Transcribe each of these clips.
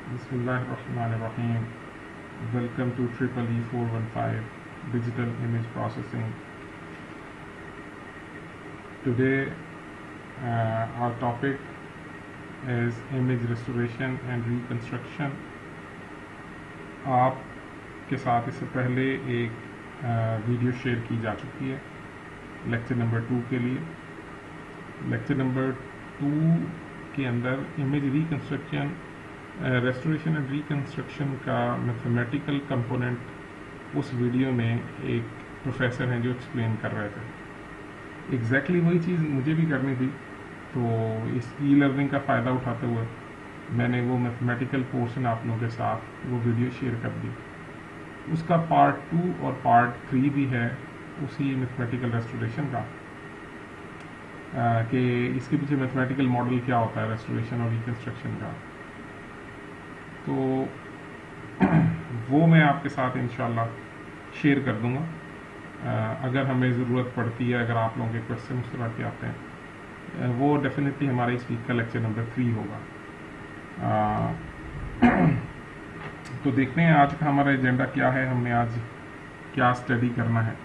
Bismillahirrahmanirrahim. Welcome to EEE 415 Digital Image Processing. Today our topic is image restoration and reconstruction. आपके साथ इससे पहले एक वीडियो शेयर की जा चुकी है लेक्चर नंबर 2 के लिए। लेक्चर नंबर 2 के अंदर image reconstruction, restoration and reconstruction का मैथमेटिकल कंपोनेंट उस वीडियो में एक प्रोफेसर हैं जो एक्सप्लेन कर रहे थे। एग्जैक्टली वही चीज़ मुझे भी करनी थी, तो इस ई लर्निंग का फ़ायदा उठाते हुए मैंने वो मैथमेटिकल पोर्शन आप लोगों के साथ वो वीडियो शेयर कर दी। उसका पार्ट 2 और पार्ट 3 भी है उसी मैथमेटिकल रेस्टोरेशन का, कि इसके पीछे मैथमेटिकल मॉडल क्या होता है रेस्टोरेशन और रिकंस्ट्रक्शन का। तो वो मैं आपके साथ इंशाल्लाह शेयर कर दूंगा। अगर हमें ज़रूरत पड़ती है, अगर आप लोगों के क्वेश्चन उस तरह के आते हैं, वो डेफिनेटली हमारे इस वीक का लेक्चर नंबर 3 होगा। तो देखते हैं आज का हमारा एजेंडा क्या है, हमने आज क्या स्टडी करना है।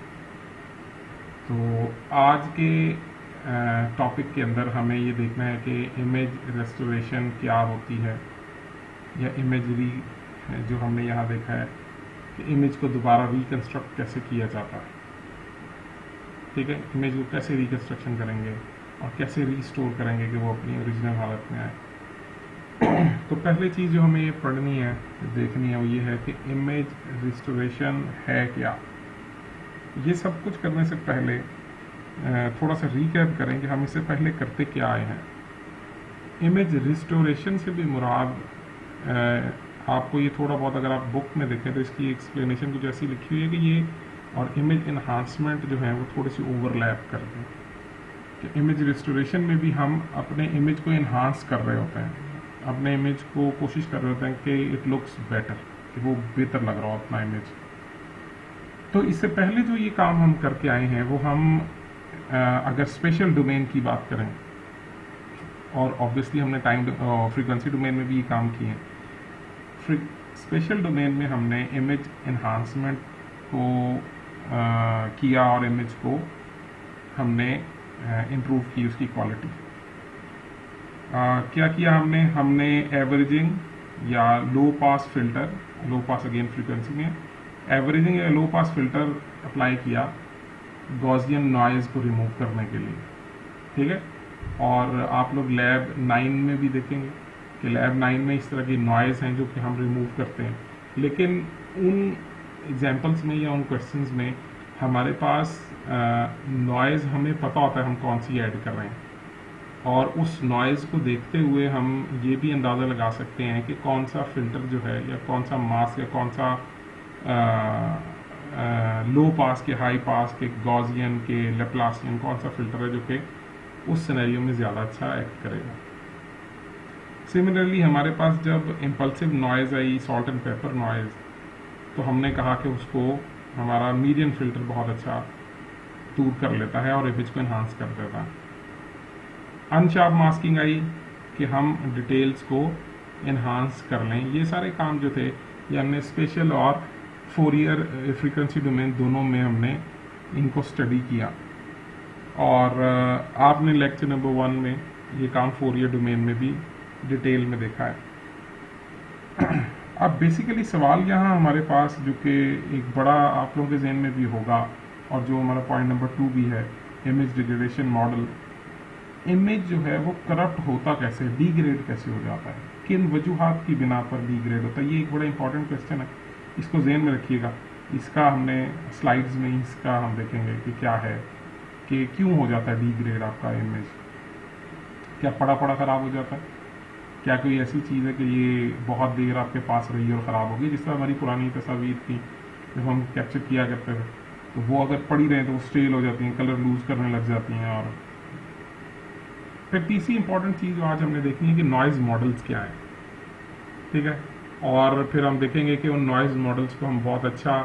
तो आज के टॉपिक के अंदर हमें ये देखना है कि इमेज रेस्टोरेशन क्या होती है, या इमेजरी जो हमने यहाँ देखा है कि इमेज को दोबारा रिकंस्ट्रक्ट कैसे किया जाता है। ठीक है, इमेज को कैसे रिकंस्ट्रक्शन करेंगे और कैसे रीस्टोर करेंगे कि वो अपनी ओरिजिनल हालत में आए। तो पहली चीज़ जो हमें ये पढ़नी है, देखनी है, वो ये है कि इमेज रिस्टोरेशन है क्या। ये सब कुछ करने से पहले थोड़ा सा रिकैप करें कि हम इससे पहले करते क्या आए हैं। इमेज रिस्टोरेशन से भी मुराद, आपको ये थोड़ा बहुत अगर आप बुक में देखें तो इसकी एक्सप्लेनेशन कुछ ऐसी लिखी हुई है कि ये और इमेज इन्हांसमेंट जो है वो थोड़ी सी ओवरलैप करते हैं। कि इमेज रिस्टोरेशन में भी हम अपने इमेज को इन्हांस कर रहे होते हैं, अपने इमेज को कोशिश कर रहे होते हैं कि इट लुक्स बेटर, कि वो बेहतर लग रहा हो अपना इमेज। तो इससे पहले जो ये काम हम करके आए हैं वो हम अगर स्पेशल डोमेन की बात करें, और ऑब्वियसली हमने टाइम फ्रीक्वेंसी डोमेन में भी ये काम किए हैं। स्पेशल डोमेन में हमने इमेज इन्हांसमेंट को किया और इमेज को हमने इम्प्रूव की, उसकी क्वालिटी। क्या किया हमने एवरेजिंग या लो पास फिल्टर, लो पास अगेन फ्रीक्वेंसी में एवरेजिंग या लो पास फिल्टर अप्लाई किया गॉसियन नॉइज को रिमूव करने के लिए। ठीक है, और आप लोग लैब 9 में भी देखेंगे कि लैब 9 में इस तरह की नॉइज़ हैं जो कि हम रिमूव करते हैं। लेकिन उन एग्जांपल्स में या उन क्वेश्चंस में हमारे पास नॉइज़ हमें पता होता है हम कौन सी ऐड कर रहे हैं, और उस नॉइज़ को देखते हुए हम ये भी अंदाज़ा लगा सकते हैं कि कौन सा फ़िल्टर जो है, या कौन सा मास्क, या कौन सा लो पास के, हाई पास के, गॉसियन के, लेप्लासियन, कौन सा फ़िल्टर है जो कि उस सिनेरियो में ज़्यादा अच्छा एक्ट करेगा। सिमिलरली हमारे पास जब impulsive noise I, salt and paper noise, तो हमने कहा कि उसको हमारा मीडियन फ़िल्टर बहुत अच्छा दूर कर लेता है और इमेज को इन्हांस कर देता है। अनशार्प मास्किंग आई कि हम डिटेल्स को इन्हांस कर लें। ये सारे काम जो थे ये हमने स्पेशल और फोरियर फ्रीक्वेंसी डोमेन दोनों में हमने इनको स्टडी किया, और आपने लेक्चर नंबर 1 में ये काम फोरियर डोमेन में भी डिटेल में देखा है। अब बेसिकली सवाल यहाँ हमारे पास जो कि एक बड़ा आप लोगों के जहन में भी होगा, और जो हमारा पॉइंट नंबर 2 भी है, इमेज डिग्रेडेशन मॉडल। इमेज जो है वो करप्ट होता कैसे, डिग्रेड कैसे हो जाता है, किन वजूहात की बिना पर डिग्रेड होता है। ये एक बड़ा इंपॉर्टेंट क्वेश्चन है, इसको जहन में रखिएगा। इसका हमने स्लाइड्स में इसका हम देखेंगे कि क्या है, कि क्यों हो जाता है डिग्रेड आपका इमेज। क्या पड़ा पड़ा ख़राब हो जाता है, क्या कोई ऐसी चीज़ है कि ये बहुत देर आपके पास रही और ख़राब होगी, जिस तरह हमारी पुरानी तस्वीर थी जब हम कैप्चर किया करते थे, तो वो अगर पड़ी रहें तो वो स्टेल हो जाती हैं, कलर लूज करने लग जाती हैं। और फिर तीसरी इंपॉर्टेंट चीज़ जो आज हमने देखनी है कि नॉइज़ मॉडल्स क्या है। ठीक है, और फिर हम देखेंगे कि उन नॉइज़ मॉडल्स को हम बहुत अच्छा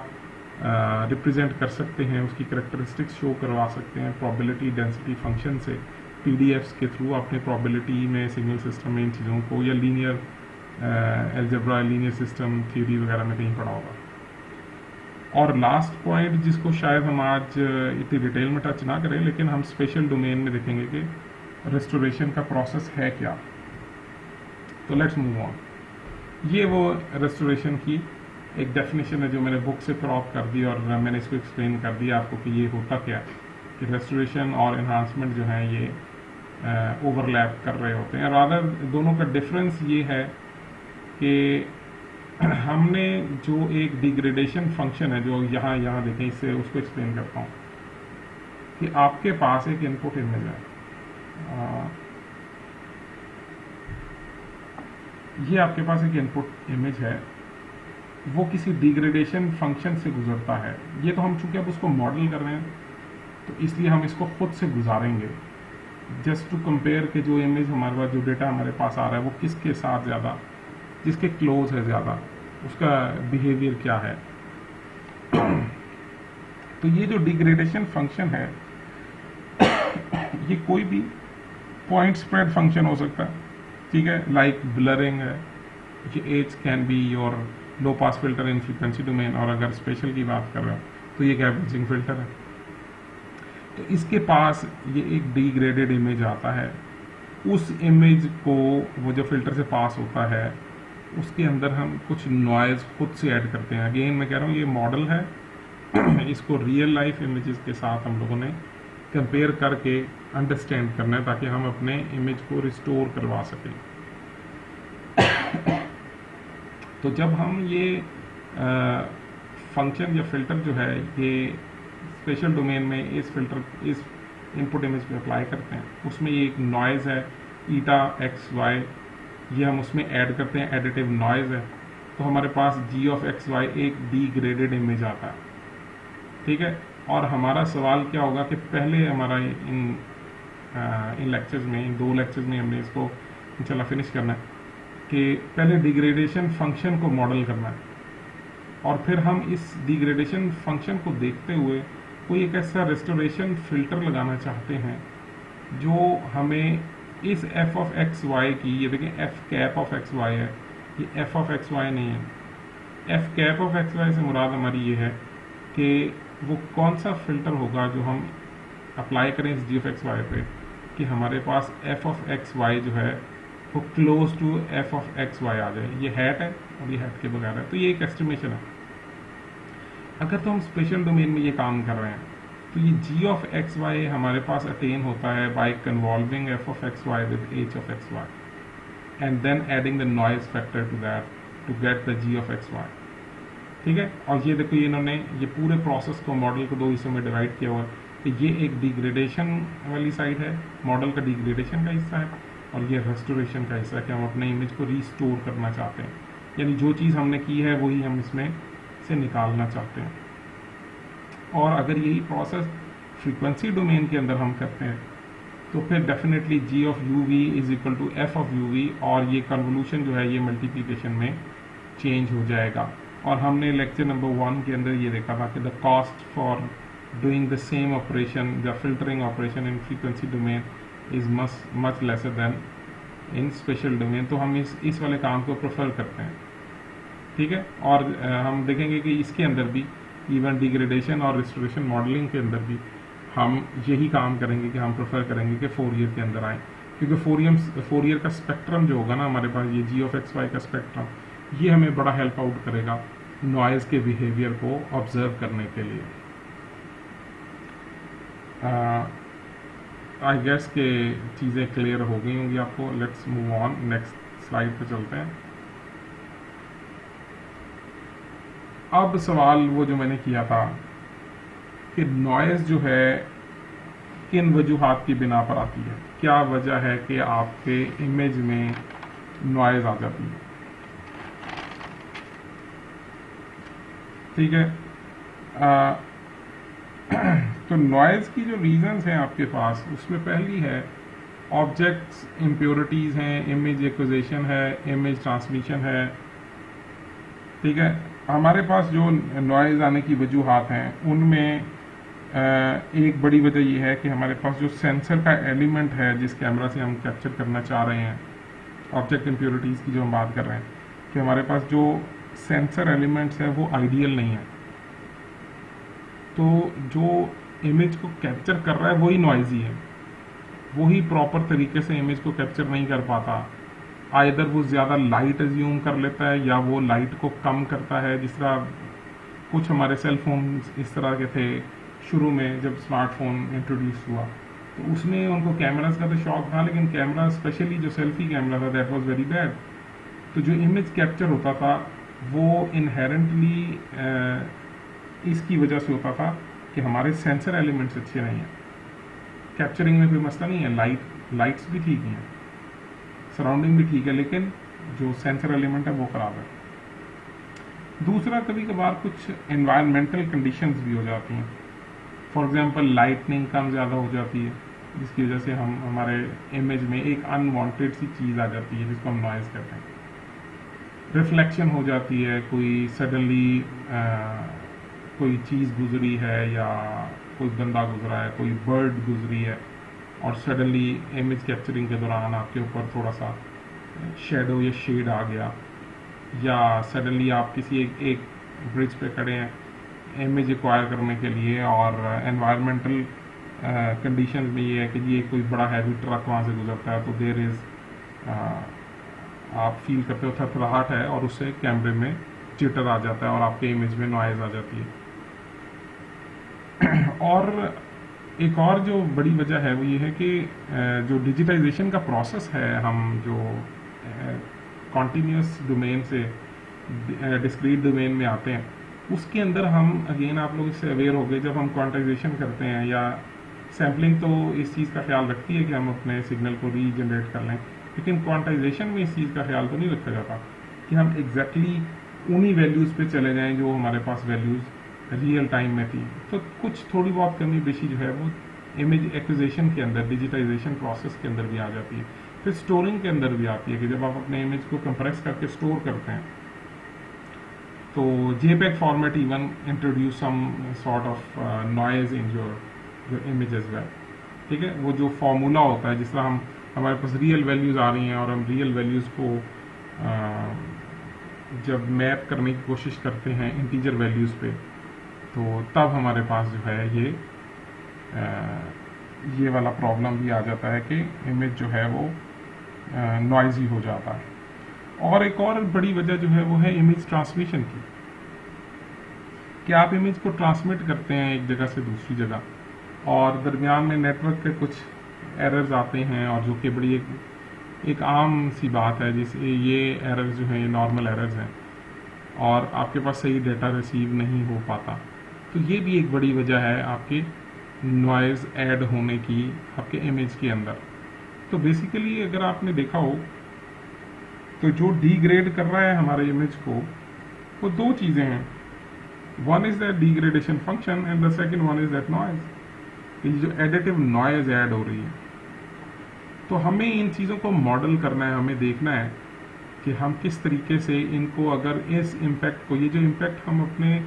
रिप्रेजेंट कर सकते हैं, उसकी करेक्टरिस्टिक्स शो करवा सकते हैं प्रोबेबिलिटी डेंसिटी फंक्शन से, पीडीएफ्स के थ्रू अपने प्रोबेबिलिटी में, सिग्नल सिस्टम में इन चीज़ों को, या linear algebra, linear system theory वगैरह में कहीं पढ़ा होगा। और लास्ट पॉइंट जिसको शायद हम आज इतनी डिटेल में टच ना करें, लेकिन हम स्पेशल डोमेन में देखेंगे कि रेस्टोरेशन का प्रोसेस है क्या। तो लेट्स मूव ऑन। ये वो रेस्टोरेशन की एक डेफिनेशन है जो मैंने बुक से क्रॉप कर दी और मैंने इसको एक्सप्लेन कर दिया आपको कि ये होता क्या है, कि रेस्टोरेशन और एनहांसमेंट जो है ये ओवरलैप कर रहे होते हैं। रादर दोनों का डिफरेंस ये है कि हमने जो एक डिग्रेडेशन फंक्शन है जो यहाँ देखें, इससे उसको एक्सप्लेन करता हूँ कि आपके पास एक इनपुट इमेज है, ये आपके पास एक इनपुट इमेज है, वो किसी डिग्रेडेशन फंक्शन से गुजरता है। ये तो हम चूंकि अब उसको मॉडल कर रहे हैं तो इसलिए हम इसको खुद से गुजारेंगे, जस्ट टू कंपेयर के जो इमेज हमारे पास, जो डेटा हमारे पास आ रहा है वो किसके साथ ज़्यादा, जिसके क्लोज है ज़्यादा, उसका बिहेवियर क्या है। तो ये जो डिग्रेडेशन फंक्शन है ये कोई भी पॉइंट स्प्रेड फंक्शन हो सकता है, ठीक है, लाइक ब्लरिंग है, ये as can be your low pass filter in frequency domain, और अगर स्पेशल की बात कर रहे हो तो ये गैप ब्रिजिंग फिल्टर है। तो इसके पास ये एक डिग्रेडेड इमेज आता है, उस इमेज को वो जो फिल्टर से पास होता है उसके अंदर हम कुछ नॉइज खुद से ऐड करते हैं। अगेन मैं कह रहा हूँ ये मॉडल है, इसको रियल लाइफ इमेजेस के साथ हम लोगों ने कंपेयर करके अंडरस्टैंड करना है ताकि हम अपने इमेज को रिस्टोर करवा सकें। तो जब हम ये फंक्शन या फिल्टर जो है ये स्पेशल डोमेन में इस फिल्टर, इस इनपुट इमेज पे अप्लाई करते हैं, उसमें ये एक नॉइज़ है ईटा एक्स वाई, ये हम उसमें ऐड करते हैं, एडिटिव नॉइज़ है, तो हमारे पास जी ऑफ एक्स वाई एक डिग्रेडेड इमेज आता है, ठीक है। और हमारा सवाल क्या होगा कि पहले हमारा इन लेक्चर्स में, इन 2 लेक्चर्स में हमने इसको इंशाल्लाह फिनिश करना है कि पहले डिग्रेडेशन फंक्शन को मॉडल करना है और फिर हम इस डिग्रेडेशन फंक्शन को देखते हुए कोई एक ऐसा रेस्टोरेशन फिल्टर लगाना चाहते हैं जो हमें इस एफ ऑफ एक्स वाई की, ये देखें f cap of x y है, ये एफ ऑफ एक्स वाई नहीं है, f cap of x y से मुराद हमारी ये है कि वो कौन सा फिल्टर होगा जो हम अप्लाई करें इस जी ऑफ एक्स वाई पे कि हमारे पास एफ ऑफ एक्स वाई जो है वो close to F of x Y आ जाए। ये हैट है और ये हैट के बगैर है, तो ये एक एस्टिमेशन है। अगर तो हम स्पेशल डोमेन में ये काम कर रहे हैं तो ये जी ऑफ एक्स वाई हमारे पास अटेन होता है by convolving F of x Y with H of x Y and then adding the noise factor to that to get the G of x Y, ठीक है। और ये देखो, ये इन्होंने ये पूरे प्रोसेस को, मॉडल को 2 हिस्सों में डिवाइड किया हुआ है कि ये एक डिग्रेडेशन वाली साइड है, मॉडल का डिग्रेडेशन का हिस्सा है, और ये रेस्टोरेशन का हिस्सा है कि हम अपने इमेज को रिस्टोर करना चाहते हैं, यानी जो चीज़ हमने की है वही हम इसमें से निकालना चाहते हैं। और अगर यही प्रोसेस फ्रीक्वेंसी डोमेन के अंदर हम करते हैं तो फिर definitely g of u v is equal to F of u v, और ये कन्वोल्यूशन जो है ये मल्टीप्लिकेशन में चेंज हो जाएगा। और हमने लेक्चर नंबर 1 के अंदर ये देखा था कि the cost for doing the same operation, the filtering operation in frequency domain is much lesser then in special domain. तो हम इस वाले काम को प्रेफर करते हैं, ठीक है। और हम देखेंगे कि इसके अंदर भी इवन डिग्रेडेशन और रिस्टोरेशन मॉडलिंग के अंदर भी हम यही काम करेंगे कि हम प्रेफर करेंगे कि फोरियर के अंदर आए, क्योंकि फोरियर का स्पेक्ट्रम जो होगा ना हमारे पास, ये जी ऑफ एक्स वाई का स्पेक्ट्रम, ये हमें बड़ा हेल्प आउट करेगा नॉइज़ के बिहेवियर को ऑब्जर्व करने के लिए। आई गेस के चीज़ें क्लियर हो गई होंगी आपको। Let's move on, next slide पे चलते हैं। अब सवाल वो जो मैंने किया था कि नॉइज़ जो है किन वजूहात की बिना पर आती है, क्या वजह है कि आपके इमेज में नॉइज़ आ जाती है, ठीक है। तो नॉइज़ की जो रीजंस हैं आपके पास, उसमें पहली है ऑब्जेक्ट्स इम्प्योरिटीज़ हैं, इमेज एक्विजिशन है, इमेज ट्रांसमिशन है, ठीक है। हमारे पास जो नॉइज़ आने की वजूहात हैं उनमें एक बड़ी वजह यह है कि हमारे पास जो सेंसर का एलिमेंट है जिस कैमरा से हम कैप्चर करना चाह रहे हैं, ऑब्जेक्ट इम्प्योरिटीज़ की जो हम बात कर रहे हैं, कि हमारे पास जो सेंसर एलिमेंट्स है वो आइडियल नहीं है, तो जो इमेज को कैप्चर कर रहा है वही नॉइजी है, वही प्रॉपर तरीके से इमेज को कैप्चर नहीं कर पाता। आइदर वो ज़्यादा लाइट एज्यूम कर लेता है या वो लाइट को कम करता है। जिस तरह कुछ हमारे सेल फोन इस तरह के थे शुरू में जब स्मार्टफोन इंट्रोड्यूस हुआ, तो उसमें उनको कैमरास का तो शौक था, लेकिन कैमरा स्पेशली जो सेल्फी कैमरा था दैट वाज वेरी बैड। तो जो इमेज कैप्चर होता था वो इनहेरेंटली इसकी वजह से होता था कि हमारे सेंसर एलिमेंट्स अच्छे नहीं हैं। कैप्चरिंग में कोई मसला नहीं है, लाइट्स भी ठीक हैं, सराउंडिंग भी ठीक है, लेकिन जो सेंसर एलिमेंट है वो ख़राब है। दूसरा, कभी कभार कुछ एनवायरमेंटल कंडीशंस भी हो जाती हैं। फॉर एग्जांपल लाइटनिंग कम ज़्यादा हो जाती है, जिसकी वजह से हमारे इमेज में एक अनवांटेड सी चीज़ आ जाती है जिसको हम नॉइज़ कहते हैं। रिफ्लेक्शन हो जाती है, कोई सडनली कोई चीज़ गुजरी है या कोई बंदा गुजरा है, कोई बर्ड गुजरी है और सडनली इमेज कैप्चरिंग के दौरान आपके ऊपर थोड़ा सा शेडो या शेड आ गया, या सडनली आप किसी एक ब्रिज पे खड़े हैं इमेज एक्वायर करने के लिए और एनवायरमेंटल कंडीशन में ये है कि ये कोई बड़ा हैवी ट्रक वहाँ से गुजरता है, तो देर इज़ आप फील करते हो थरथराहट है और उससे कैमरे में जिटर आ जाता है और आपके इमेज में नॉइज़ आ जाती है। और एक और जो बड़ी वजह है वो ये है कि जो डिजिटाइजेशन का प्रोसेस है, हम जो कॉन्टीन्यूस डोमेन से डिस्क्रीट डोमेन में आते हैं, उसके अंदर हम अगेन आप लोग इससे अवेयर हो गए, जब हम क्वांटाइजेशन करते हैं या सैम्पलिंग तो इस चीज़ का ख्याल रखती है कि हम अपने सिग्नल को रीजनरेट कर लें, लेकिन क्वांटाइजेशन में इस चीज़ का ख्याल तो नहीं रखा जाता कि हम एग्जैक्टली उन्हीं वैल्यूज़ पे चले जाएं जो हमारे पास वैल्यूज़ रियल टाइम में थी। तो कुछ थोड़ी बहुत कमी बेशी जो है वो इमेज एक्विजिशन के अंदर, डिजिटाइजेशन प्रोसेस के अंदर भी आ जाती है। फिर स्टोरिंग के अंदर भी आती है कि जब आप अपने इमेज को कंप्रेस करके स्टोर करते हैं, तो JPEG format even introduce some sort of noise in your image as well. ठीक है, वो जो फॉर्मूला होता है, जिस तरह हमारे पास रियल वैल्यूज़ आ रही हैं और हम रियल वैल्यूज़ को जब मैप करने की कोशिश करते हैं इंटीजर वैल्यूज़ पे, तो तब हमारे पास जो है ये वाला प्रॉब्लम भी आ जाता है कि इमेज जो है वो नॉइजी हो जाता है। और एक और बड़ी वजह जो है वो है इमेज ट्रांसमिशन की, कि आप इमेज को ट्रांसमिट करते हैं एक जगह से दूसरी जगह और दरमियान में नेटवर्क पे कुछ एरर्स आते हैं, और जो कि बड़ी एक आम सी बात है, जिससे ये एरर्स जो हैं ये नॉर्मल एरर्स हैं और आपके पास सही डेटा रिसीव नहीं हो पाता। तो ये भी एक बड़ी वजह है आपके नॉइज़ ऐड होने की आपके इमेज के अंदर। तो बेसिकली अगर आपने देखा हो तो जो डिग्रेड कर रहा है हमारे इमेज को, वो दो चीज़ें हैं। One is that degradation function and the second one is that noise, कि जो एडिटिव नॉइज़ ऐड हो रही है। तो हमें इन चीज़ों को मॉडल करना है, हमें देखना है कि हम किस तरीके से इनको, अगर इस इम्पैक्ट को, ये जो इम्पैक्ट हम अपने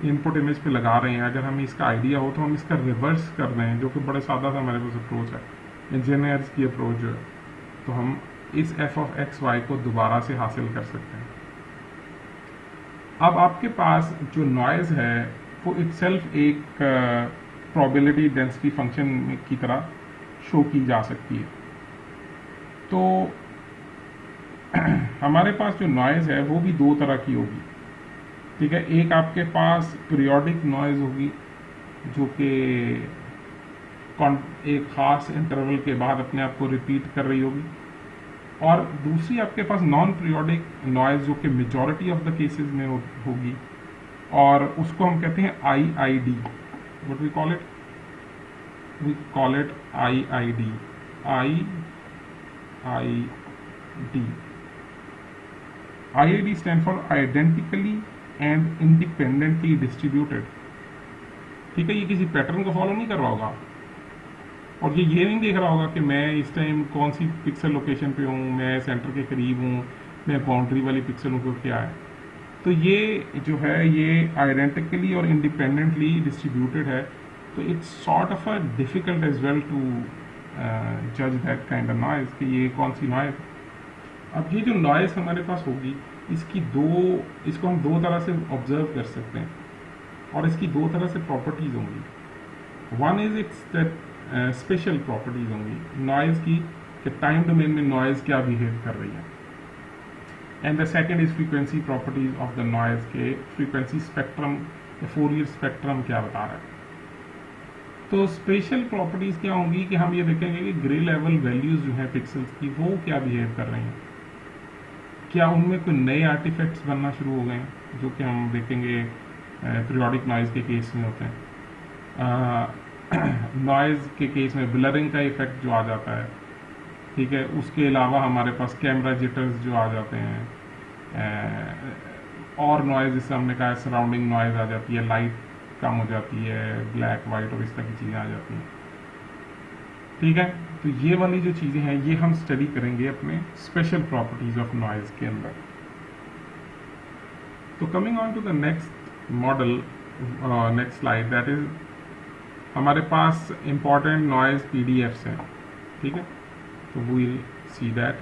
इनपुट इमेज पे लगा रहे हैं, अगर हमें इसका आइडिया हो तो हम इसका रिवर्स कर रहे हैं, जो कि बड़ा सादा सा हमारे पास अप्रोच है, इंजीनियर्स की अप्रोच जो है, तो हम इस f(x, y) को दोबारा से हासिल कर सकते हैं। अब आपके पास जो नॉइज़ है वो इटसेल्फ एक प्रोबेबिलिटी डेंसिटी फंक्शन की तरह शो की जा सकती है। तो हमारे पास जो नॉइज़ है वो भी दो तरह की होगी। ठीक है, एक आपके पास पीरियोडिक नॉइज़ होगी जो कि एक ख़ास इंटरवल के बाद अपने आप को रिपीट कर रही होगी, और दूसरी आपके पास नॉन पीरियोडिक नॉइज़ जो कि मेजॉरिटी ऑफ द केसेस में होगी, और उसको हम कहते हैं IID। What we call it? We call it IID। IID stand for identically and independently distributed. ठीक है, ये किसी पैटर्न को फॉलो नहीं कर रहा होगा और ये नहीं देख रहा होगा कि मैं इस टाइम कौन सी पिक्सल लोकेशन पे हूँ, मैं सेंटर के करीब हूँ, मैं बाउंड्री वाली पिक्सल हूँ, क्या है। तो ये जो है ये आइडेंटिकली और इंडिपेंडेंटली डिस्ट्रीब्यूटेड है, तो it's sort of a difficult as well to जज दैट काइंड ऑफ नॉइज़ कि ये कौन सी नॉइज़। अब ये जो नॉइज़ हमारे पास होगी इसको हम दो तरह से ऑब्जर्व कर सकते हैं, और इसकी दो तरह से प्रॉपर्टीज होंगी. One is it's special properties होंगी नॉइज की, कि टाइम डोमेन में नॉइज क्या बिहेव कर रही है. And the second is frequency properties of the noise के फ्रीक्वेंसी स्पेक्ट्रम, फोरियर स्पेक्ट्रम क्या बता रहा है. तो स्पेशल प्रॉपर्टीज क्या होंगी कि हम ये देखेंगे कि ग्रे लेवल वैल्यूज जो है पिक्सल्स की वो क्या बिहेव कर रही हैं, क्या उनमें कोई नए आर्टिफैक्ट्स बनना शुरू हो गए हैं, जो कि हम देखेंगे पीरियोडिक नॉइज के केस में होते हैं. नॉइज के केस में ब्लरिंग का इफेक्ट जो आ जाता है, ठीक है. उसके अलावा हमारे पास कैमरा जिटर्स जो आ जाते हैं, और नॉइज जिससे हमने कहा सराउंडिंग नॉइज आ जाती है, लाइट कम हो जाती है, ब्लैक वाइट और इस तरह की चीज़ें आ जाती हैं, ठीक है. तो ये वाली जो चीज़ें हैं ये हम स्टडी करेंगे अपने स्पेशल प्रॉपर्टीज ऑफ नॉइज के अंदर. तो coming on to the next model, next slide, that is हमारे पास इंपॉर्टेंट नॉइज पीडीएफ्स हैं, ठीक है. तो वी विल सी दैट.